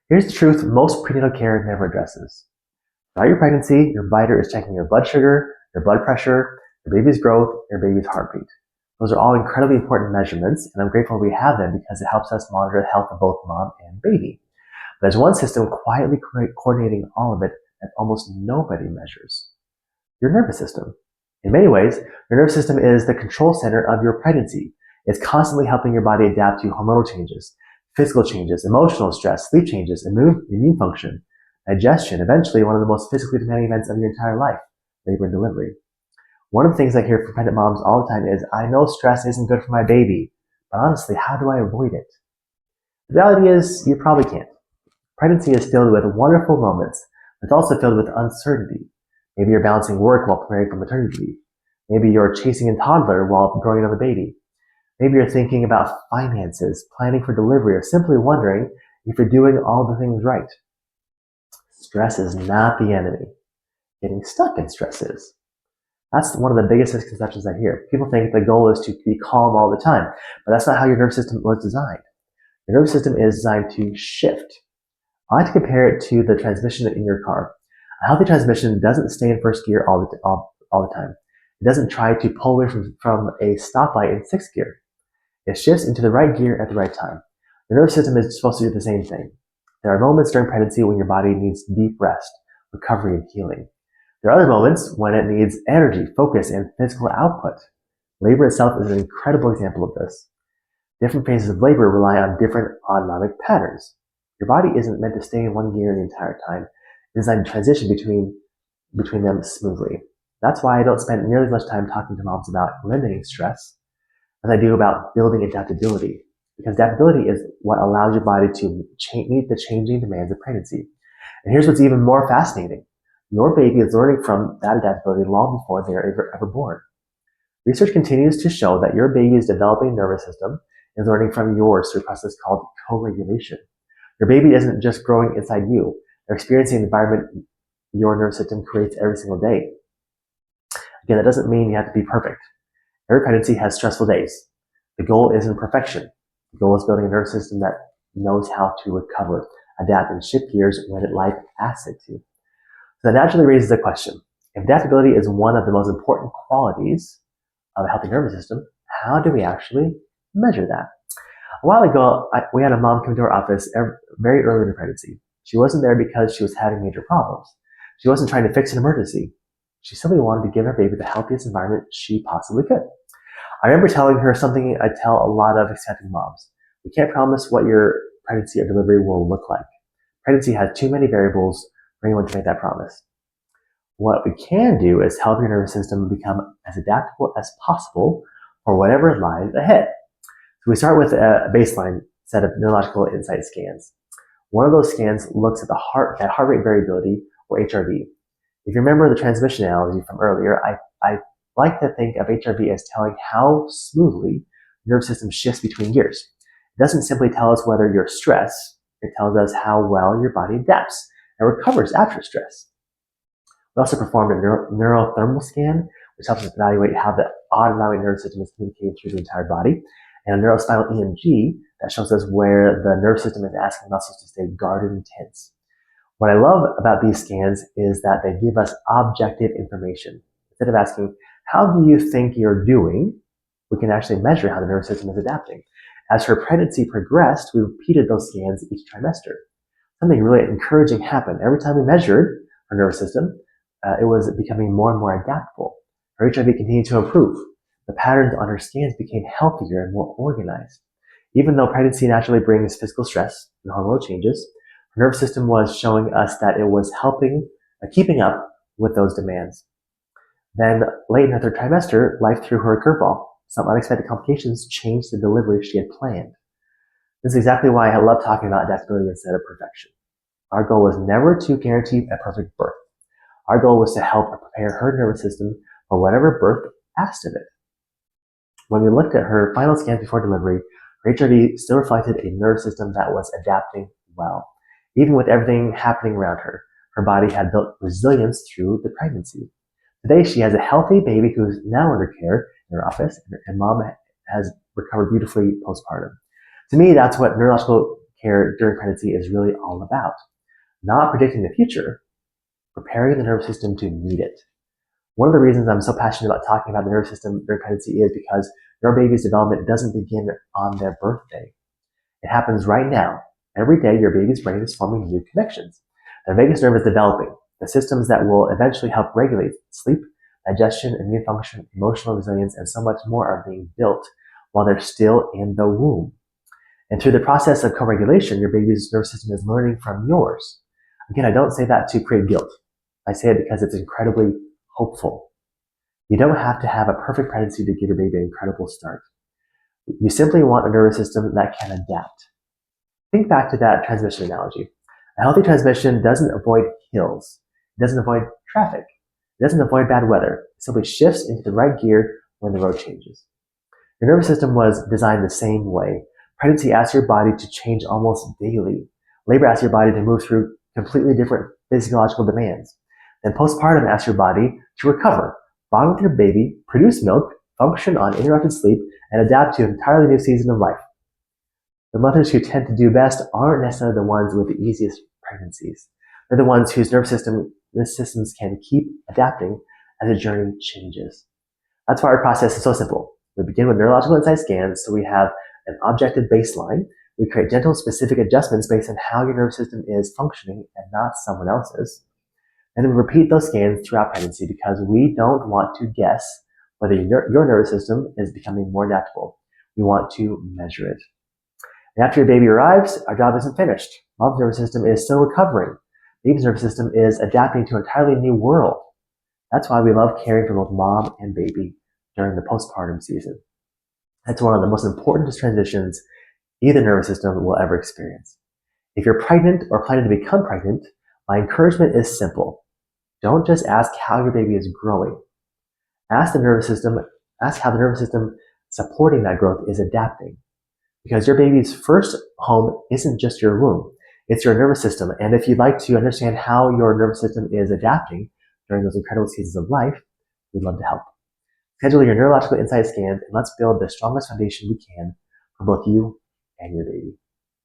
Here's the truth most prenatal care never addresses. Throughout your pregnancy, your provider is checking your blood sugar, your blood pressure, your baby's growth, your baby's heartbeat. Those are all incredibly important measurements, and I'm grateful we have them because it helps us monitor the health of both mom and baby. But there's one system quietly coordinating all of it that almost nobody measures: your nervous system. In many ways, your nervous system is the control center of your pregnancy. It's constantly helping your body adapt to hormonal changes, physical changes, emotional stress, sleep changes, immune function, digestion, eventually one of the most physically demanding events of your entire life, labor and delivery. One of the things I hear from pregnant moms all the time is, I know stress isn't good for my baby, but honestly, how do I avoid it? The reality is, you probably can't. Pregnancy is filled with wonderful moments, but it's also filled with uncertainty. Maybe you're balancing work while preparing for maternity leave. Maybe you're chasing a toddler while growing another baby. Maybe you're thinking about finances, planning for delivery, or simply wondering if you're doing all the things right. Stress is not the enemy. Getting stuck in stress is. That's one of the biggest misconceptions I hear. People think the goal is to be calm all the time, but that's not how your nervous system was designed. Your nervous system is designed to shift. I like to compare it to the transmission in your car. A healthy transmission doesn't stay in first gear all the time. It doesn't try to pull away from a stoplight in sixth gear. It shifts into the right gear at the right time. Your nervous system is supposed to do the same thing. There are moments during pregnancy when your body needs deep rest, recovery, and healing. There are other moments when it needs energy, focus, and physical output. Labor itself is an incredible example of this. Different phases of labor rely on different autonomic patterns. Your body isn't meant to stay in one gear the entire time. It's designed to transition between them smoothly. That's why I don't spend nearly as much time talking to moms about eliminating stress as I do about building adaptability. Because adaptability is what allows your body to meet the changing demands of pregnancy. And here's what's even more fascinating. Your baby is learning from that adaptability long before they are ever born. Research continues to show that your baby's developing nervous system is learning from yours through a process called co-regulation. Your baby isn't just growing inside you. They're experiencing the environment your nervous system creates every single day. Again, that doesn't mean you have to be perfect. Every pregnancy has stressful days. The goal isn't perfection. The goal is building a nervous system that knows how to recover, adapt, and shift gears when life asks it to. So that naturally raises the question: if adaptability is one of the most important qualities of a healthy nervous system, how do we actually measure that? A while ago, we had a mom come to our office very early in the pregnancy. She wasn't there because she was having major problems. She wasn't trying to fix an emergency. She simply wanted to give her baby the healthiest environment she possibly could. I remember telling her something I tell a lot of expecting moms. We can't promise what your pregnancy or delivery will look like. Pregnancy has too many variables for anyone to make that promise. What we can do is help your nervous system become as adaptable as possible for whatever lies ahead. So we start with a baseline set of neurological INSiGHT scans. One of those scans looks at heart rate variability, or HRV. If you remember the transmission analogy from earlier, I like to think of HRV as telling how smoothly the nervous system shifts between gears. It doesn't simply tell us whether you're stressed, it tells us how well your body adapts and recovers after stress. We also performed a neurothermal scan, which helps us evaluate how the autonomic nervous system is communicating through the entire body, and a neurospinal EMG that shows us where the nervous system is asking muscles to stay guarded and tense. What I love about these scans is that they give us objective information. Instead of asking, how do you think you're doing? We can actually measure how the nervous system is adapting. As her pregnancy progressed, we repeated those scans each trimester. Something really encouraging happened. Every time we measured her nervous system, it was becoming more and more adaptable. Her HRV continued to improve. The patterns on her scans became healthier and more organized. Even though pregnancy naturally brings physical stress and hormonal changes, her nervous system was showing us that it was keeping up with those demands. Then, late in her third trimester, life threw her a curveball. Some unexpected complications changed the delivery she had planned. This is exactly why I love talking about adaptability instead of perfection. Our goal was never to guarantee a perfect birth. Our goal was to help prepare her nervous system for whatever birth asked of it. When we looked at her final scans before delivery, her HRV still reflected a nervous system that was adapting well. Even with everything happening around her, her body had built resilience through the pregnancy. Today, she has a healthy baby who's now under care in her office, and mom has recovered beautifully postpartum. To me, that's what neurological care during pregnancy is really all about. Not predicting the future, preparing the nervous system to meet it. One of the reasons I'm so passionate about talking about the nervous system during pregnancy is because your baby's development doesn't begin on their birthday. It happens right now. Every day, your baby's brain is forming new connections. The vagus nerve is developing, the systems that will eventually help regulate sleep, digestion, immune function, emotional resilience, and so much more are being built while they're still in the womb. And through the process of co-regulation, your baby's nervous system is learning from yours. Again, I don't say that to create guilt. I say it because it's incredibly hopeful. You don't have to have a perfect pregnancy to give your baby an incredible start. You simply want a nervous system that can adapt. Think back to that transmission analogy. A healthy transmission doesn't avoid hills. It doesn't avoid traffic. It doesn't avoid bad weather. It simply shifts into the right gear when the road changes. Your nervous system was designed the same way. Pregnancy asks your body to change almost daily. Labor asks your body to move through completely different physiological demands. Then postpartum asks your body to recover, bond with your baby, produce milk, function on interrupted sleep, and adapt to an entirely new season of life. The mothers who tend to do best aren't necessarily the ones with the easiest pregnancies. They're the ones whose nervous systems can keep adapting as the journey changes. That's why our process is so simple. We begin with neurological INSiGHT scans, so we have an objective baseline. We create gentle, specific adjustments based on how your nervous system is functioning and not someone else's. And then we repeat those scans throughout pregnancy because we don't want to guess whether your nervous system is becoming more adaptable. We want to measure it. And after your baby arrives, our job isn't finished. Mom's nervous system is still recovering. Baby's nervous system is adapting to an entirely new world. That's why we love caring for both mom and baby during the postpartum season. That's one of the most important transitions either nervous system will ever experience. If you're pregnant or planning to become pregnant, my encouragement is simple. Don't just ask how your baby is growing. Ask how the nervous system supporting that growth is adapting. Because your baby's first home isn't just your womb, it's your nervous system. And if you'd like to understand how your nervous system is adapting during those incredible seasons of life, we'd love to help. Schedule your neurological INSiGHT scans and let's build the strongest foundation we can for both you and your baby.